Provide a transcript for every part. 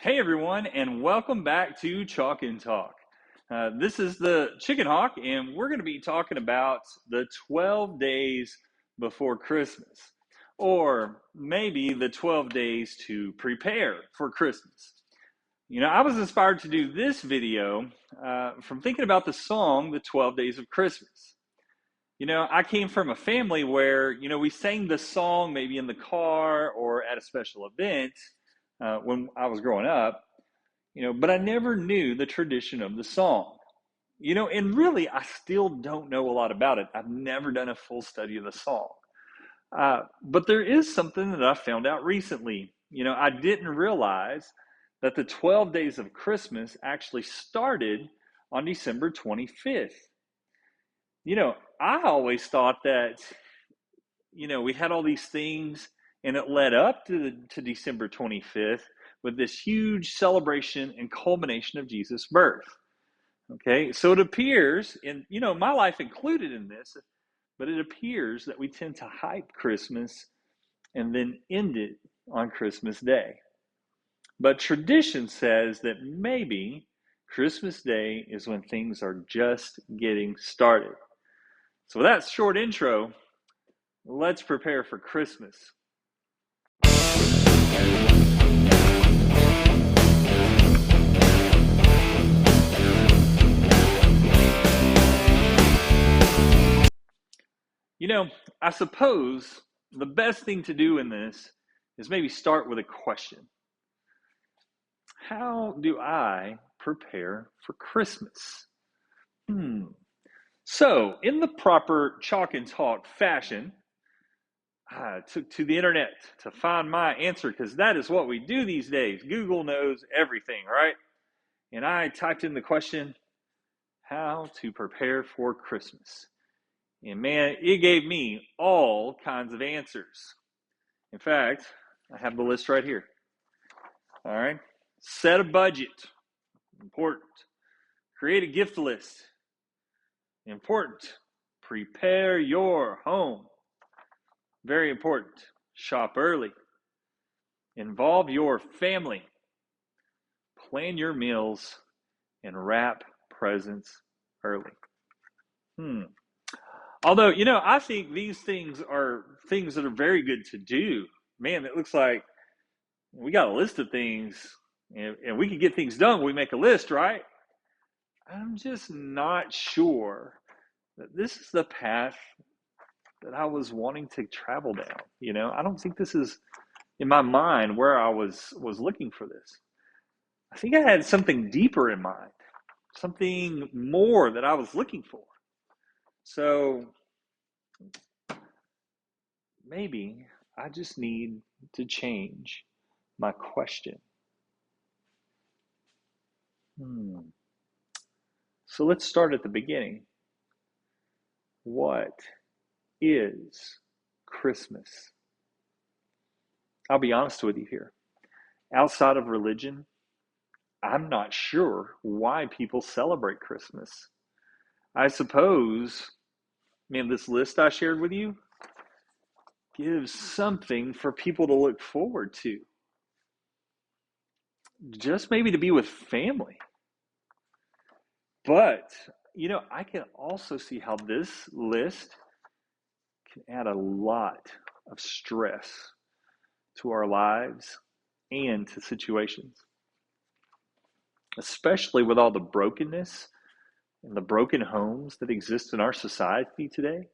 Hey everyone, and welcome back to Chalk-N-Talk. This is the Chikenhawk, and we're going to be talking about the 12 days before Christmas, or maybe the 12 days to prepare for Christmas. I was inspired to do this video from thinking about the song, The 12 Days of Christmas. I came from a family where, we sang the song maybe in the car or at a special event when I was growing up. But I never knew the tradition of the song. And really, I still don't know a lot about it. I've never done a full study of the song. But there is something that I found out recently. I didn't realize that the 12 days of Christmas actually started on December 25th. I always thought that, we had all these things and it led up to December 25th with this huge celebration and culmination of Jesus' birth. Okay, so it appears, and my life included in this, but it appears that we tend to hype Christmas and then end it on Christmas Day. But tradition says that maybe Christmas Day is when things are just getting started. So with that short intro, let's prepare for Christmas. I suppose the best thing to do in this is maybe start with a question. How do I prepare for Christmas? So, in the proper Chalk-N-Talk fashion, I took to the internet to find my answer because that is what we do these days. Google knows everything, right? And I typed in the question, how to prepare for Christmas. And man, it gave me all kinds of answers. In fact, I have the list right here. All right. Set a budget. Important. Create a gift list. Important. Prepare your home. Very important. Shop early. Involve your family. Plan your meals and wrap presents early. Although, I think these things are things that are very good to do. Man, it looks like we got a list of things and we can get things done when we make a list, right? I'm just not sure that this is the path that I was wanting to travel down. I don't think this is in my mind where I was looking for this. I think I had something deeper in mind, something more that I was looking for. So maybe I just need to change my question. So let's start at the beginning. What is Christmas? I'll be honest with you here. Outside of religion, I'm not sure why people celebrate Christmas. I suppose, this list I shared with you gives something for people to look forward to. Just maybe to be with family. But, I can also see how this list can add a lot of stress to our lives and to situations, especially with all the brokenness and the broken homes that exist in our society today.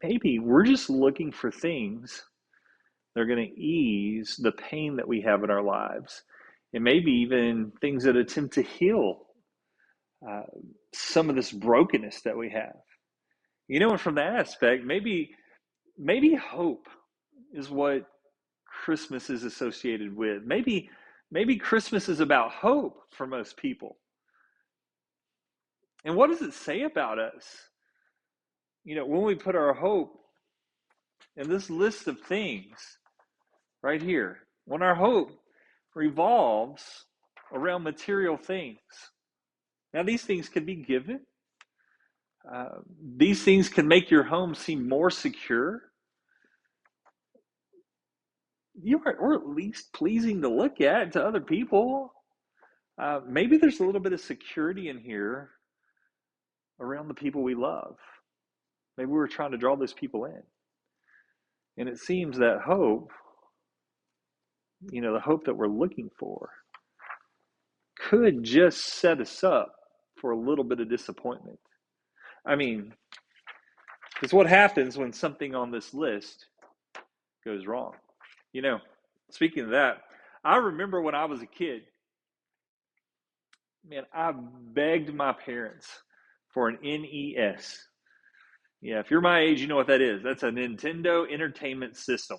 Maybe we're just looking for things that are going to ease the pain that we have in our lives, and maybe even things that attempt to heal some of this brokenness that we have. And from that aspect, maybe hope is what Christmas is associated with. Maybe Christmas is about hope for most people. And what does it say about us? When we put our hope in this list of things right here, when our hope revolves around material things. Now, these things can be given. These things can make your home seem more secure. you are, or at least pleasing to look at to other people. Maybe there's a little bit of security in here around the people we love. Maybe we're trying to draw those people in. And it seems that hope, the hope that we're looking for, could just set us up for a little bit of disappointment. I mean, it's what happens when something on this list goes wrong. Speaking of that, I remember when I was a kid, man, I begged my parents for an NES. Yeah, if you're my age, you know what that is. That's a Nintendo Entertainment System.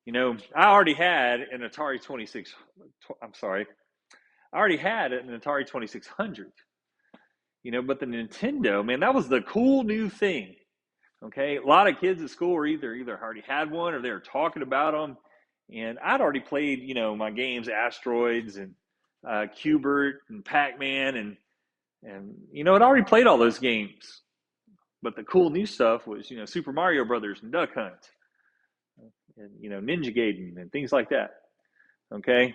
I already had an Atari 26. I'm sorry. I already had an Atari 2600. But the Nintendo, man, that was the cool new thing. Okay, a lot of kids at school were either already had one or they were talking about them. And I'd already played, my games, Asteroids and Cubert and Pac-Man, and I'd already played all those games. But the cool new stuff was, Super Mario Brothers and Duck Hunt, and Ninja Gaiden and things like that. Okay,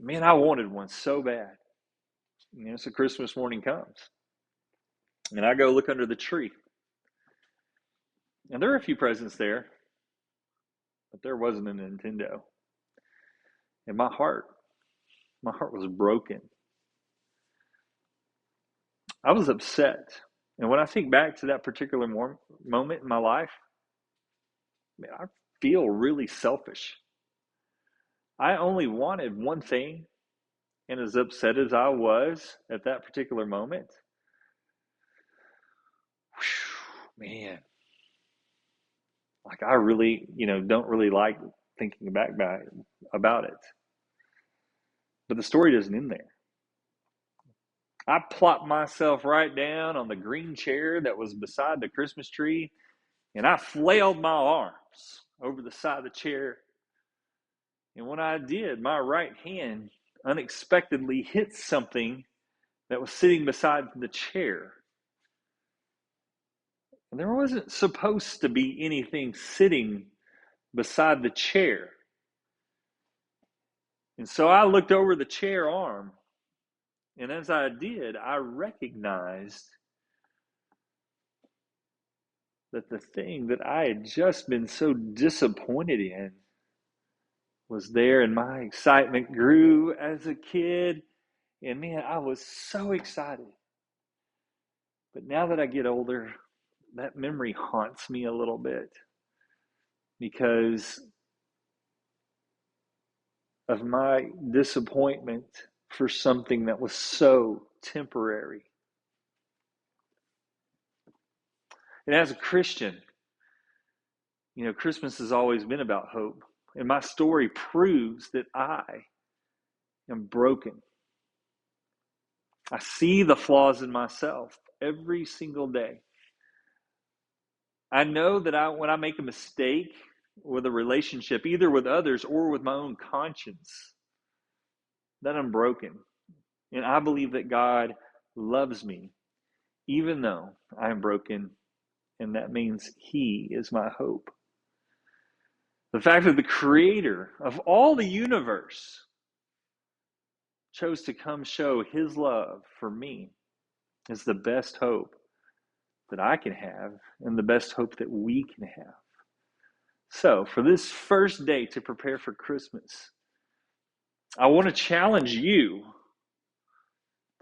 man, I wanted one so bad. So Christmas morning comes, and I go look under the tree, and there are a few presents there, but there wasn't a Nintendo. And my heart was broken. I was upset. And when I think back to that particular moment in my life, man, I feel really selfish. I only wanted one thing, and as upset as I was at that particular moment, man, like I really, don't really like thinking back about it. But the story doesn't end there. I plopped myself right down on the green chair that was beside the Christmas tree, and I flailed my arms over the side of the chair. And when I did, my right hand unexpectedly hit something that was sitting beside the chair. And there wasn't supposed to be anything sitting beside the chair. And so I looked over the chair arm, and as I did, I recognized that the thing that I had just been so disappointed in was there, and my excitement grew as a kid. And man, I was so excited. But now that I get older, that memory haunts me a little bit because of my disappointment for something that was so temporary. And as a Christian, Christmas has always been about hope. And my story proves that I am broken. I see the flaws in myself every single day. I know that when I make a mistake with a relationship, either with others or with my own conscience, that I'm broken. And I believe that God loves me, even though I am broken, and that means He is my hope. The fact that the Creator of all the universe chose to come show His love for me is the best hope that I can have and the best hope that we can have. So, for this first day to prepare for Christmas, I want to challenge you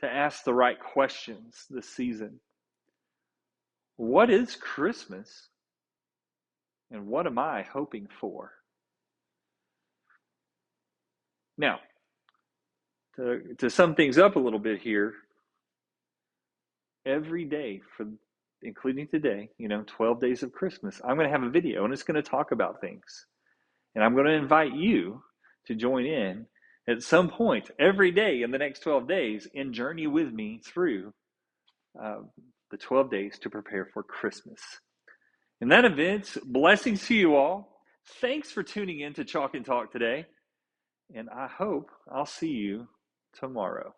to ask the right questions this season. What is Christmas? And what am I hoping for? Now, to sum things up a little bit here, every day, including today, 12 days of Christmas, I'm going to have a video and it's going to talk about things. And I'm going to invite you to join in at some point every day in the next 12 days and journey with me through the 12 days to prepare for Christmas. In that event, blessings to you all. Thanks for tuning in to Chawk-N-Talk today. And I hope I'll see you tomorrow.